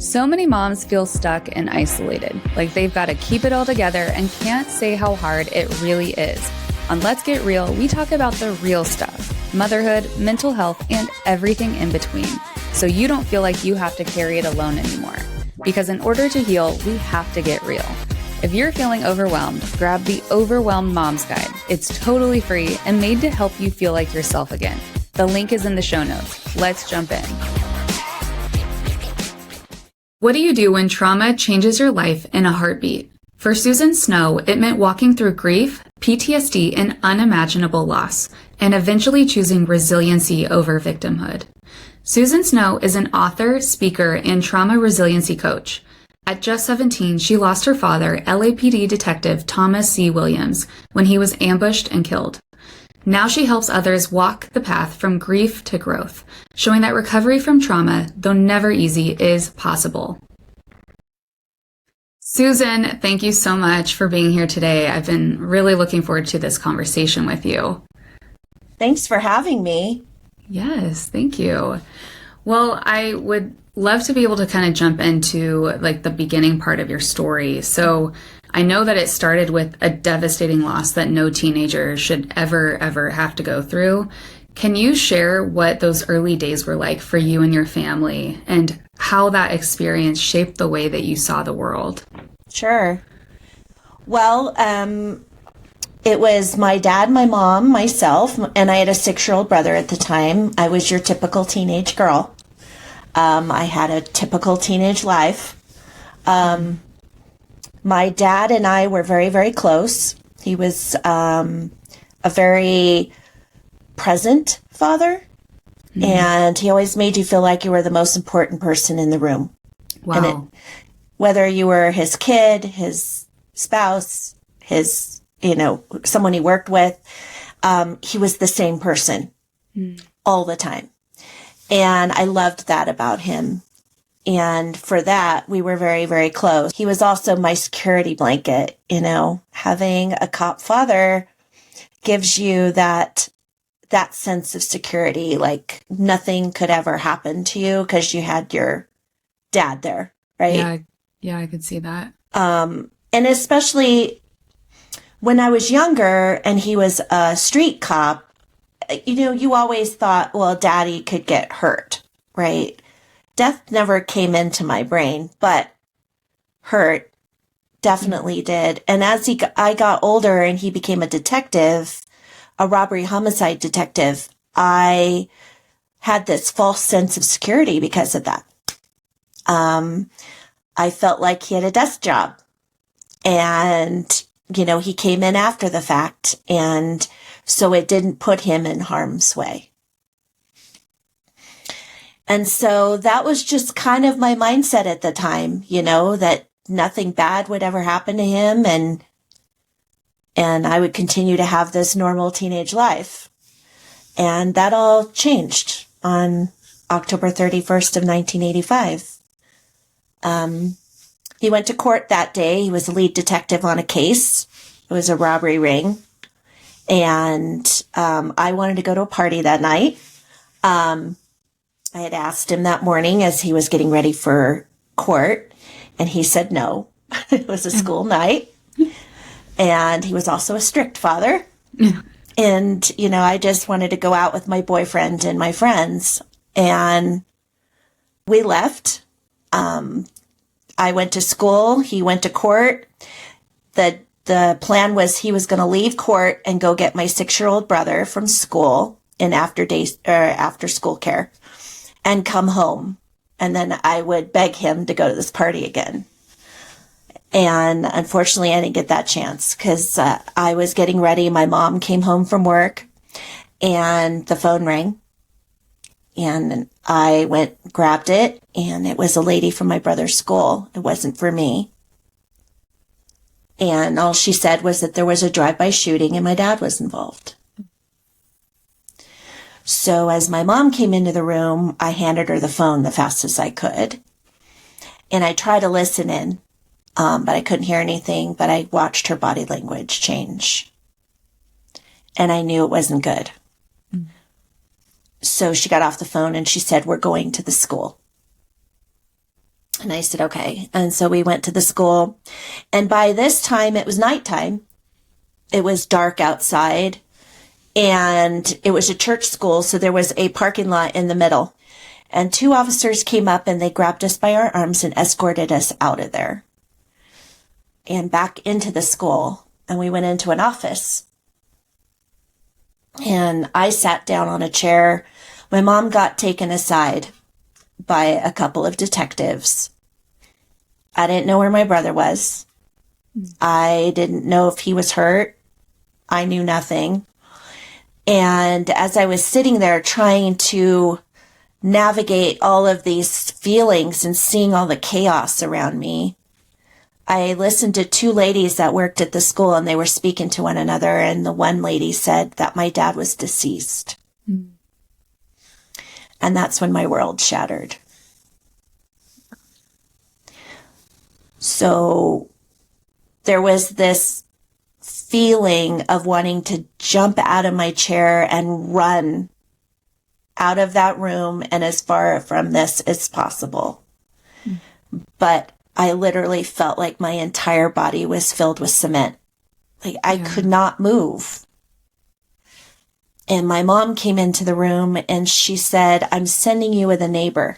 So many moms feel stuck and isolated, like they've got to keep it all together and can't say how hard it really is. On Let's Get Real, we talk about the real stuff, motherhood, mental health, and everything in between, so you don't feel like you have to carry it alone anymore. Because in order to heal, we have to get real. If you're feeling overwhelmed, grab the Overwhelmed Mom's Guide. It's totally free and made to help you feel like yourself again. The link is in the show notes. Let's jump in. What do you do when trauma changes your life in a heartbeat? For Susan Snow, it meant walking through grief, PTSD, and unimaginable loss, and eventually choosing resiliency over victimhood. Susan Snow is an author, speaker, and trauma resiliency coach. At just 17, she lost her father, LAPD Detective Thomas C. Williams, when he was ambushed and killed. Now she helps others walk the path from grief to growth, showing that recovery from trauma, though never easy, is possible. Susan, thank you so much for being here today. I've been really looking forward to this conversation with you. Thanks for having me. Yes, thank you. Well, I would love to be able to kind of jump into like the beginning part of your story. So I know that it started with a devastating loss that no teenager should ever have to go through. Can you share what those early days were like for you and your family and how that experience shaped the way that you saw the world? Sure. Well, it was my dad, my mom, myself, and I had a 6-year-old brother at the time. I was your typical teenage girl. I had a typical teenage life. My dad and I were very close. He was a very present father, and he always made you feel like you were the most important person in the room. Wow. Whether you were his kid, his spouse, his, someone he worked with, he was the same person all the time. And I loved that about him. And for that, we were very close. He was also my security blanket. Having a cop father gives you that sense of security, like nothing could ever happen to you because you had your dad there, right? Yeah, I could see that. And especially when I was younger and he was a street cop, you always thought, well, daddy could get hurt, right? Death never came into my brain, but hurt definitely did. And as I got older and he became a detective, a robbery homicide detective, I had this false sense of security because of that. I felt like he had a desk job and, he came in after the fact. And so it didn't put him in harm's way. And so that was just kind of my mindset at the time, that nothing bad would ever happen to him and I would continue to have this normal teenage life. And that all changed on October 31st of 1985. He went to court that day. He was a lead detective on a case. It was a robbery ring. And I wanted to go to a party that night. I had asked him that morning as he was getting ready for court, and he said no. It was a school night. And he was also a strict father. And, I just wanted to go out with my boyfriend and my friends. And we left. I went to school. He went to court. The plan was he was going to leave court and go get my 6-year-old brother from school in after school care and come home. And then I would beg him to go to this party again. And unfortunately, I didn't get that chance because I was getting ready. My mom came home from work and the phone rang. And I grabbed it, and it was a lady from my brother's school. It wasn't for me. And all she said was that there was a drive-by shooting and my dad was involved. So as my mom came into the room, I handed her the phone the fastest I could. And I tried to listen in, but I couldn't hear anything, but I watched her body language change. And I knew it wasn't good. So she got off the phone and she said, "We're going to the school." And I said, okay. And so we went to the school. And by this time, it was nighttime. It was dark outside. And it was a church school, so there was a parking lot in the middle. And 2 officers came up and they grabbed us by our arms and escorted us out of there and back into the school. And we went into an office. And I sat down on a chair. My mom got taken aside by a couple of detectives. I didn't know where my brother was. I didn't know if he was hurt. I knew nothing. And as I was sitting there trying to navigate all of these feelings and seeing all the chaos around me, I listened to 2 ladies that worked at the school, and they were speaking to one another. And the one lady said that my dad was deceased. And that's when my world shattered. So there was this feeling of wanting to jump out of my chair and run out of that room and as far from this as possible. But I literally felt like my entire body was filled with cement. Like I could not move. And my mom came into the room and she said, I'm sending you with a neighbor.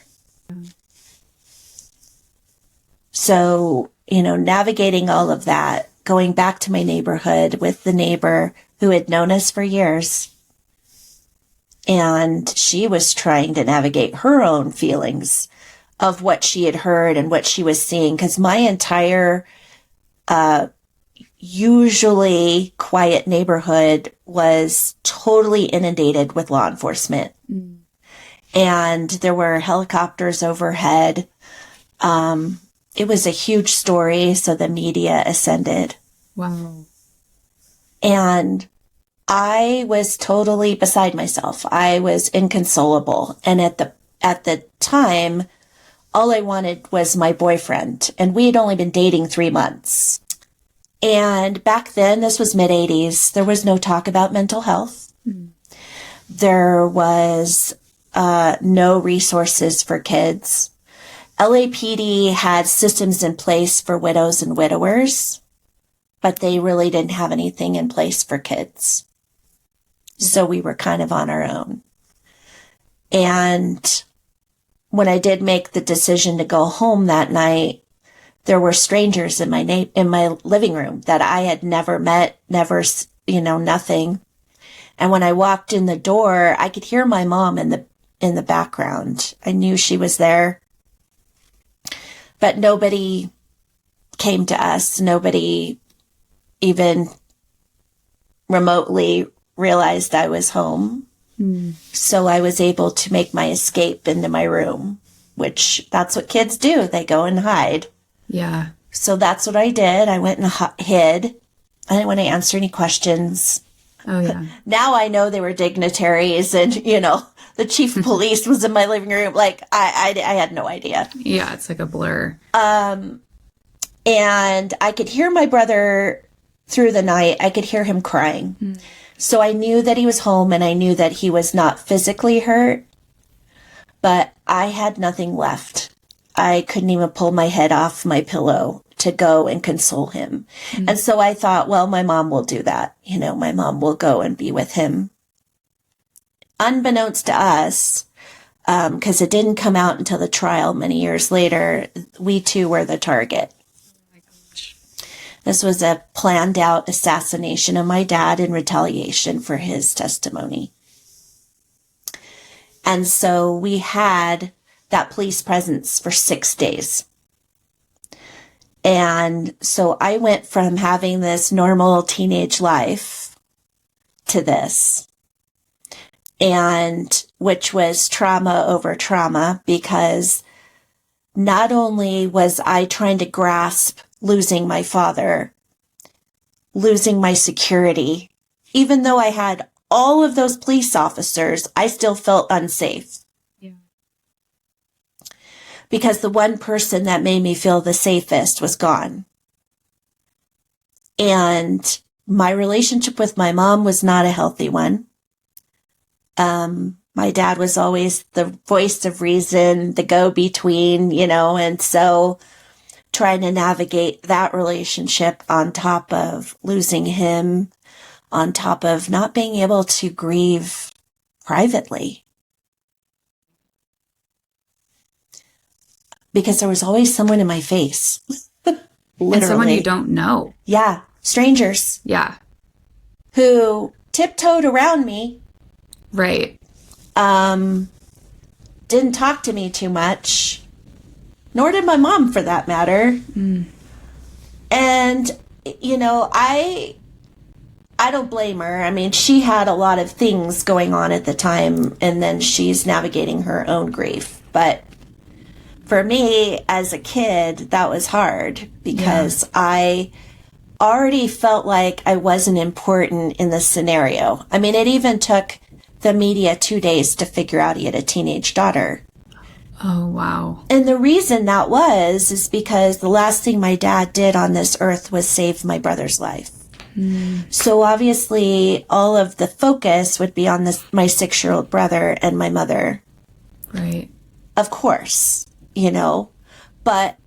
So, navigating all of that, going back to my neighborhood with the neighbor who had known us for years. And she was trying to navigate her own feelings of what she had heard and what she was seeing. Because my entire, usually quiet neighborhood was totally inundated with law enforcement. And there were helicopters overhead. It was a huge story, so the media ascended. Wow. And I was totally beside myself. I was inconsolable. And at the time, all I wanted was my boyfriend. And we had only been dating 3 months. And back then, this was mid-'80s. There was no talk about mental health. There was no resources for kids. LAPD had systems in place for widows and widowers, but they really didn't have anything in place for kids. So we were kind of on our own. And when I did make the decision to go home that night, there were strangers in my living room that I had never met, nothing. And when I walked in the door, I could hear my mom in the background. I knew she was there. But nobody came to us. Nobody even remotely realized I was home. So I was able to make my escape into my room, which that's what kids do. They go and hide. Yeah. So that's what I did. I went and hid. I didn't want to answer any questions. Oh, yeah. Now I know they were dignitaries and, the chief of police was in my living room. Like, I had no idea. Yeah, it's like a blur. And I could hear my brother through the night. I could hear him crying. So I knew that he was home and I knew that he was not physically hurt, but I had nothing left. I couldn't even pull my head off my pillow to go and console him. And so I thought, well, my mom will do that. My mom will go and be with him. Unbeknownst to us, because it didn't come out until the trial many years later, we too were the target. Oh my gosh. This was a planned out assassination of my dad in retaliation for his testimony. And so we had that police presence for 6 days. And so I went from having this normal teenage life to this, and which was trauma over trauma, because not only was I trying to grasp losing my father, losing my security, even though I had all of those police officers, I still felt unsafe. Because the one person that made me feel the safest was gone. And my relationship with my mom was not a healthy one. My dad was always the voice of reason, the go-between, and so trying to navigate that relationship on top of losing him, on top of not being able to grieve privately. Because there was always someone in my face. Literally. And someone you don't know. Yeah. Strangers. Yeah. Who tiptoed around me. Right. Didn't talk to me too much. Nor did my mom, for that matter. Mm. And, I don't blame her. I mean, she had a lot of things going on at the time, and then she's navigating her own grief. But for me, as a kid, that was hard because I already felt like I wasn't important in the scenario. I mean, it even took the media 2 days to figure out he had a teenage daughter. Oh, wow. And the reason that is because the last thing my dad did on this earth was save my brother's life. Mm. So obviously all of the focus would be on my 6-year-old brother and my mother. Right. Of course, but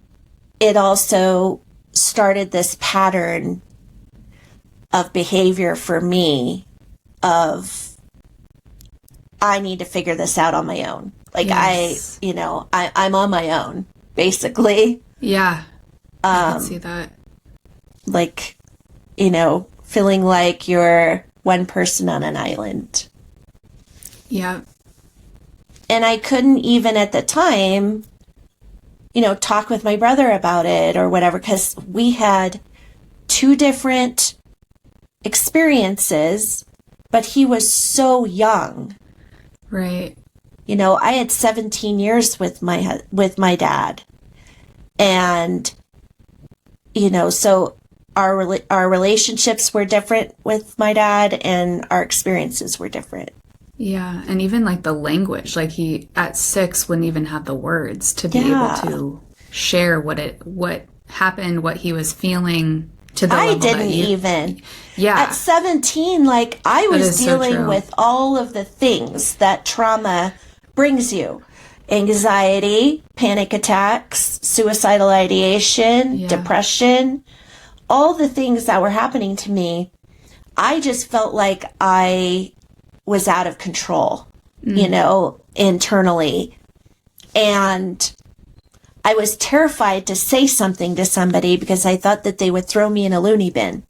it also started this pattern of behavior for me of I need to figure this out on my own. Like yes. I'm on my own, basically. Yeah. I can see that. Like, feeling like you're one person on an island. Yeah. And I couldn't even at the time, talk with my brother about it or whatever, because we had 2 different experiences, but he was so young. Right. I had 17 years with my dad. And, so our relationships were different with my dad and our experiences were different. Yeah. And even like the language, like he at 6 wouldn't even have the words to be able to share what happened, what he was feeling to the level that even. Yeah. At 17, like I was dealing with all of the things that trauma brings you. Anxiety, panic attacks, suicidal ideation, depression, all the things that were happening to me. I just felt like I was out of control, internally. And I was terrified to say something to somebody because I thought that they would throw me in a loony bin.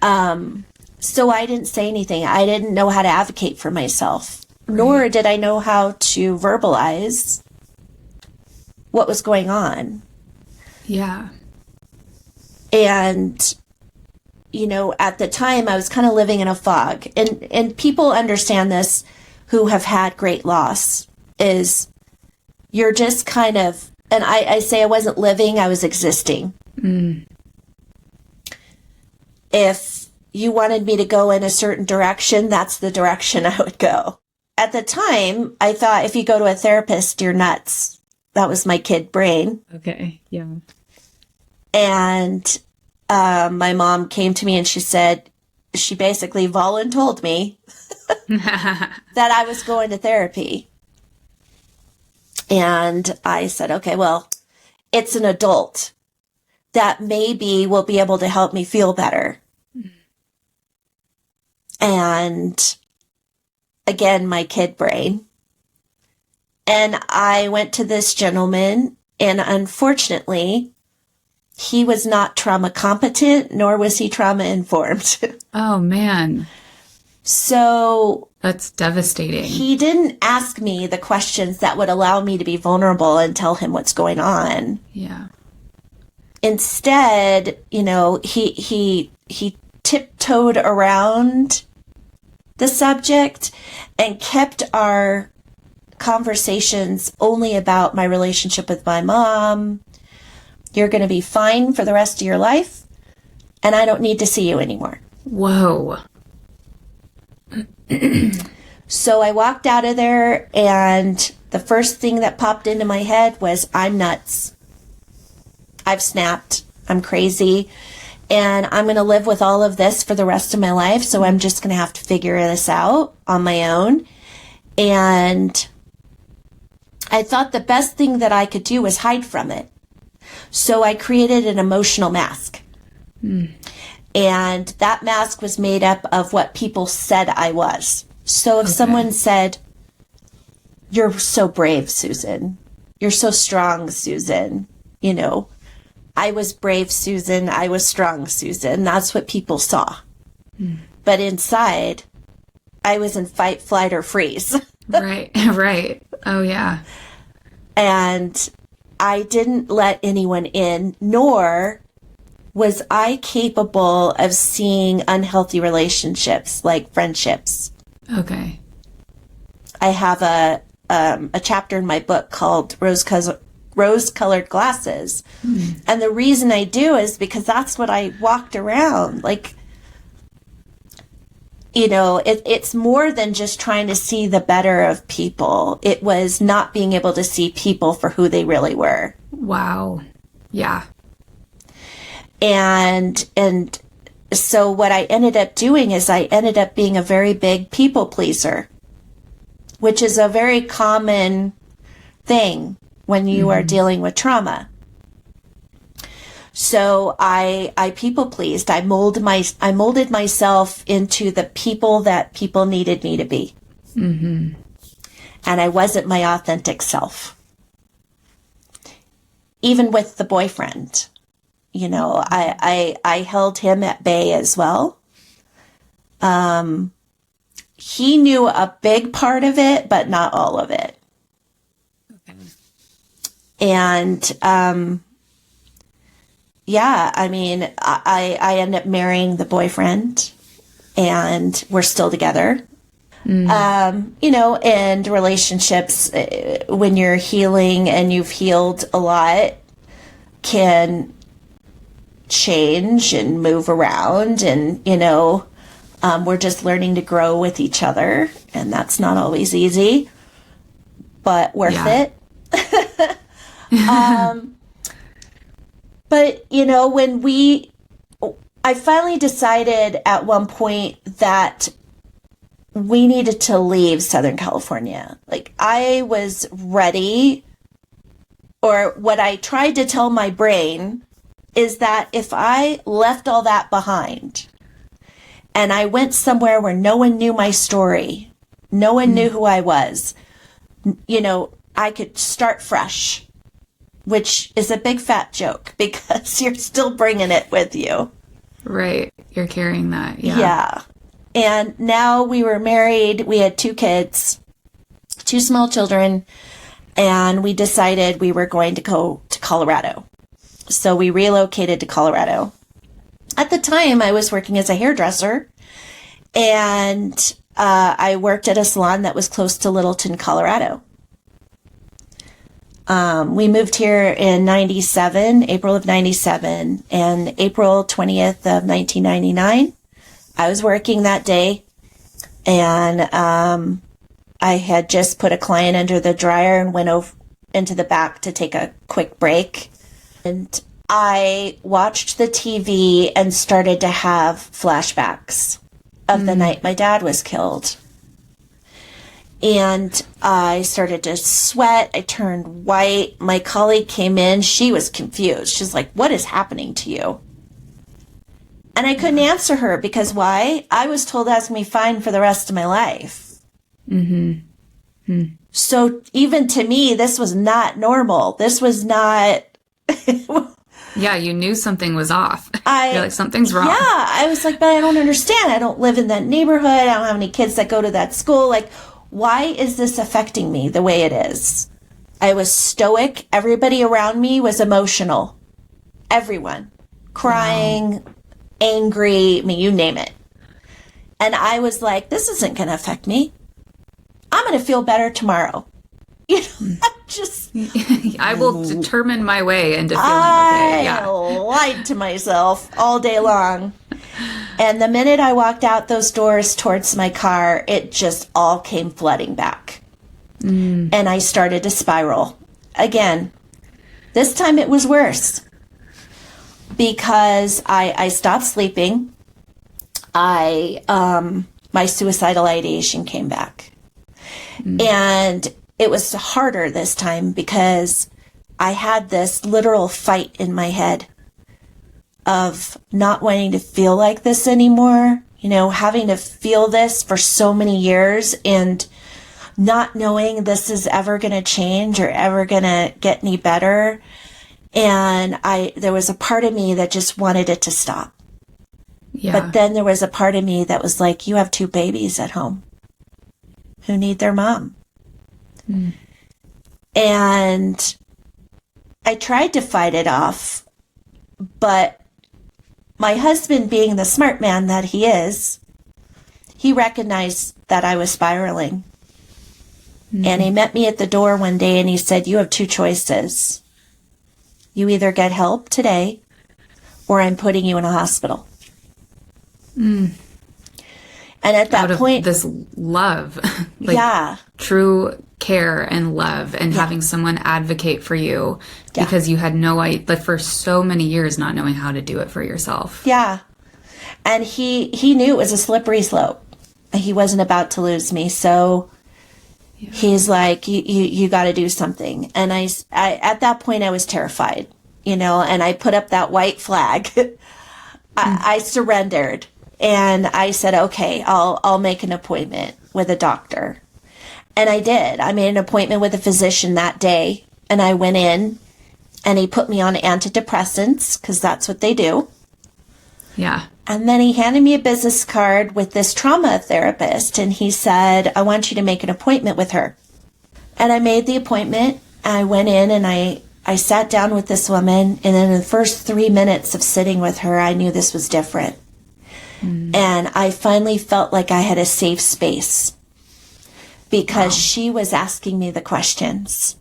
So I didn't say anything. I didn't know how to advocate for myself, nor did I know how to verbalize what was going on. Yeah. And, at the time I was kind of living in a fog, and people understand this who have had great loss is you're just kind of, and I say I wasn't living, I was existing. Mm. If you wanted me to go in a certain direction, that's the direction I would go. At the time, I thought if you go to a therapist, you're nuts. That was my kid brain. Okay, yeah. And my mom came to me and she basically voluntold me that I was going to therapy. And I said, okay, well, it's an adult that maybe will be able to help me feel better. And again, my kid brain. And I went to this gentleman, and unfortunately, he was not trauma competent, nor was he trauma informed. Oh, man. So that's devastating. He didn't ask me the questions that would allow me to be vulnerable and tell him what's going on. Yeah. Instead, he tiptoed around the subject and kept our conversations only about my relationship with my mom. You're going to be fine for the rest of your life, and I don't need to see you anymore. Whoa. So I walked out of there, and the first thing that popped into my head was, I'm nuts. I've snapped. I'm crazy. And I'm going to live with all of this for the rest of my life. So I'm just going to have to figure this out on my own. And I thought the best thing that I could do was hide from it. So I created an emotional mask. And that mask was made up of what people said I was. So if someone said, "You're so brave, Susan. You're so strong, Susan," you know, I was brave, Susan. I was strong, Susan. That's what people saw. But inside, I was in fight, flight, or freeze. Right, right. Oh, yeah. And I didn't let anyone in, nor was I capable of seeing unhealthy relationships like friendships. Okay. I have a chapter in my book called Rose-Colored Glasses. And the reason I do is because that's what I walked around. Like, you know, it's more than just trying to see the better of people. It was not being able to see people for who they really were. Wow. Yeah. And so what I ended up doing is I ended up being a very big people pleaser, which is a very common thing when you are dealing with trauma. So I people pleased. I molded myself into the people that people needed me to be. And I wasn't my authentic self. Even with the boyfriend, you know, I held him at bay as well. He knew a big part of it, but not all of it. Okay. And, yeah, I mean, I ended up marrying the boyfriend, and we're still together. You know, and relationships, when you're healing and you've healed a lot, can change and move around, and, you know, we're just learning to grow with each other, and that's not always easy, but worth it. But, you know, I finally decided at one point that we needed to leave Southern California. Like, I was ready, or what I tried to tell my brain is that if I left all that behind and I went somewhere where no one knew my story, no one knew who I was, you know, I could start fresh. Which is a big fat joke because you're still bringing it with you. Right. You're carrying that. Yeah. Yeah. And now we were married. We had 2 kids, 2 small children, and we decided we were going to go to Colorado. So we relocated to Colorado. At the time, I was working as a hairdresser, and I worked at a salon that was close to Littleton, Colorado. We moved here in April of 97, and April 20th of 1999, I was working that day, and I had just put a client under the dryer and went over into the back to take a quick break. And I watched the TV and started to have flashbacks of the night my dad was killed. And I started to sweat. I turned white. My colleague came in. She was confused. She's like, "What is happening to you?" And I couldn't answer her because why? I was told I was going to be fine for the rest of my life. So even to me, this was not normal. This was not... Yeah, you knew something was off. You're like, something's wrong. Yeah, I was like, but I don't understand. I don't live in that neighborhood. I don't have any kids that go to that school. Like, why is this affecting me the way it is? I was stoic. Everybody around me was emotional. Everyone. Crying, angry, I mean, you name it. And I was like, this isn't going to affect me. I'm going to feel better tomorrow. You know, I will determine my way into feeling okay. Yeah. I lied to myself all day long. And the minute I walked out those doors towards my car, it just all came flooding back. And I started to spiral. Again, this time it was worse. Because I stopped sleeping. My suicidal ideation came back. And it was harder this time because I had this literal fight in my head of not wanting to feel like this anymore, having to feel this for so many years and not knowing this is ever going to change or ever going to get any better. And there was a part of me that just wanted it to stop. Yeah. But then there was a part of me that was like, you have 2 babies at home who need their mom. And I tried to fight it off, but my husband, being the smart man that he is, he recognized that I was spiraling. And he met me at the door one day and he said, you have 2 choices. You either get help today or I'm putting you in a hospital. And at that point, this love, yeah, true care and love and having someone advocate for you because you had no idea, but for so many years, not knowing how to do it for yourself. Yeah. And he knew it was a slippery slope. He wasn't about to lose me. So he's like, you got to do something. And I, at that point I was terrified, and I put up that white flag. I surrendered. And I said, okay, I'll make an appointment with a doctor. And I did. I made an appointment with a physician that day. And I went in and he put me on antidepressants because that's what they do. Yeah. And then he handed me a business card with this trauma therapist. And he said, I want you to make an appointment with her. And I made the appointment. I went in and I sat down with this woman. And in the first 3 minutes of sitting with her, I knew this was different. And I finally felt like I had a safe space because she was asking me the questions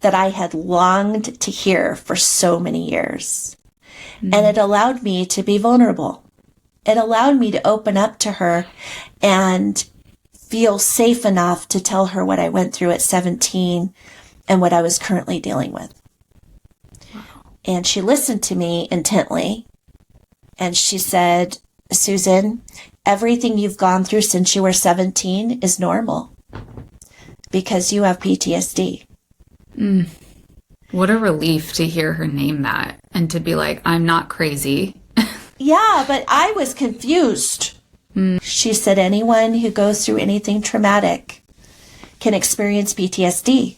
that I had longed to hear for so many years. And it allowed me to be vulnerable. It allowed me to open up to her and feel safe enough to tell her what I went through at 17 and what I was currently dealing with. And she listened to me intently. And she said, Susan, everything you've gone through since you were 17 is normal because you have PTSD. What a relief to hear her name that and to be like, I'm not crazy. Yeah, but I was confused. She said anyone who goes through anything traumatic can experience PTSD.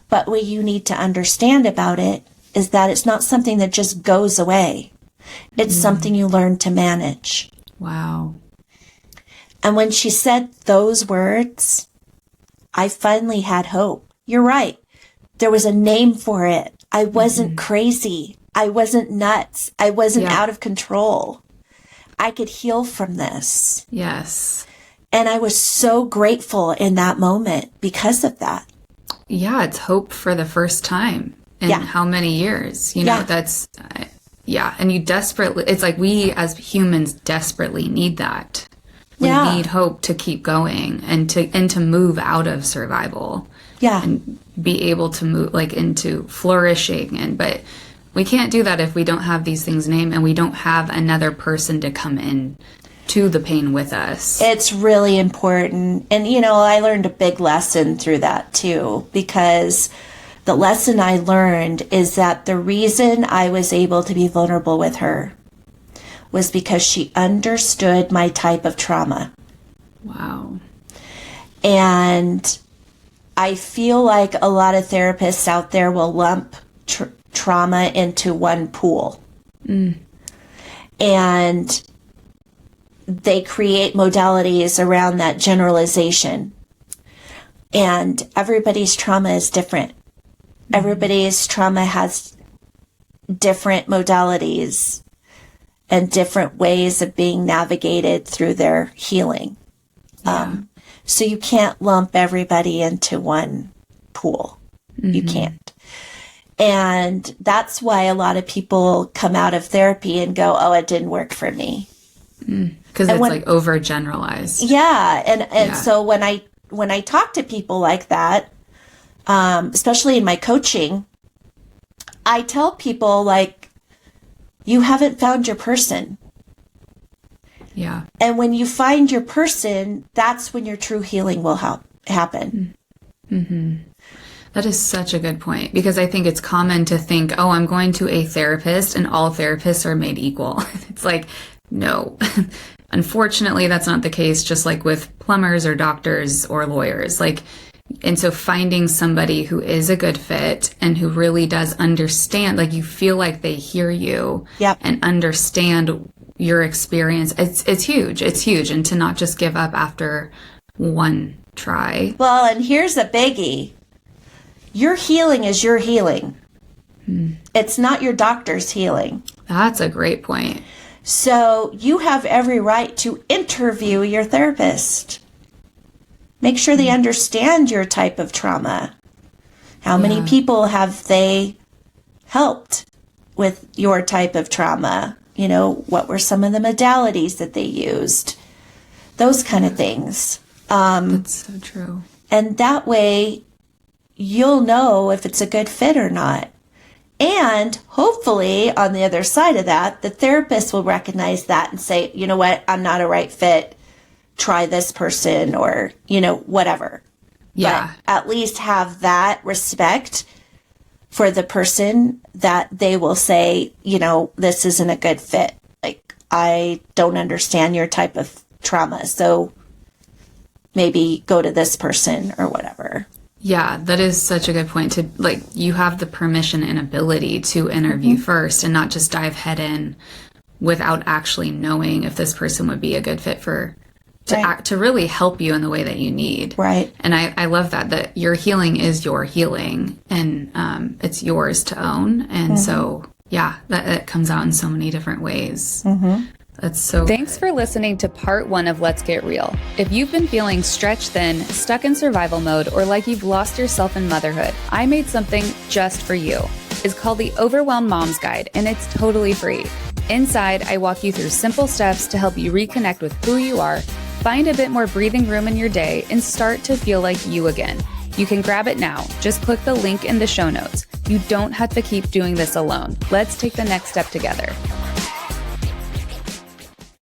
But what you need to understand about it is that it's not something that just goes away. It's something you learn to manage. Wow. And when she said those words, I finally had hope. You're right. There was a name for it. I wasn't crazy. I wasn't nuts. I wasn't out of control. I could heal from this. Yes. And I was so grateful in that moment because of that. Yeah, it's hope for the first time in how many years? That's... and you desperately, it's like we as humans desperately need that. We need hope to keep going and to move out of survival. Yeah. And be able to move into flourishing. But we can't do that if we don't have these things named and we don't have another person to come in to the pain with us. It's really important. And, I learned a big lesson through that too, because the lesson I learned is that the reason I was able to be vulnerable with her was because she understood my type of trauma. Wow. And I feel like a lot of therapists out there will lump trauma into one pool. And they create modalities around that generalization. And everybody's trauma is different. Everybody's trauma has different modalities and different ways of being navigated through their healing. So you can't lump everybody into one pool. You can't. And that's why a lot of people come out of therapy and go, oh, it didn't work for me. Because it's overgeneralized. Yeah. And so when I talk to people like that, especially in my coaching, I tell people you haven't found your person. Yeah. And when you find your person, that's when your true healing will happen. That is such a good point, because I think it's common to think, oh, I'm going to a therapist and all therapists are made equal. It's like, no. Unfortunately, that's not the case, just like with plumbers or doctors or lawyers. And so finding somebody who is a good fit and who really does understand, like you feel like they hear you and understand your experience, it's huge. It's huge. And to not just give up after one try. Well, and here's a biggie. Your healing is your healing. It's not your doctor's healing. That's a great point. So you have every right to interview your therapist. Make sure they understand your type of trauma. How many people have they helped with your type of trauma? You know, what were some of the modalities that they used? Those kind of things. That's so true. And that way, you'll know if it's a good fit or not. And hopefully, on the other side of that, the therapist will recognize that and say, you know what, I'm not a right fit. Try this person, or, you know, whatever. Yeah. But at least have that respect for the person, that they will say, you know, this isn't a good fit. Like, I don't understand your type of trauma, so maybe go to this person or whatever. Yeah, that is such a good point. To like, you have the permission and ability to interview first and not just dive head in without actually knowing if this person would be a good fit to really help you in the way that you need. Right. And I love that your healing is your healing, and it's yours to own. And so, yeah, that comes out in so many different ways. That's so Thanks for listening to part 1 of Let's Get Real. If you've been feeling stretched thin, stuck in survival mode, or like you've lost yourself in motherhood, I made something just for you. It's called the Overwhelmed Mom's Guide, and it's totally free. Inside, I walk you through simple steps to help you reconnect with who you are, find a bit more breathing room in your day, and start to feel like you again. You can grab it now. Just click the link in the show notes. You don't have to keep doing this alone. Let's take the next step together.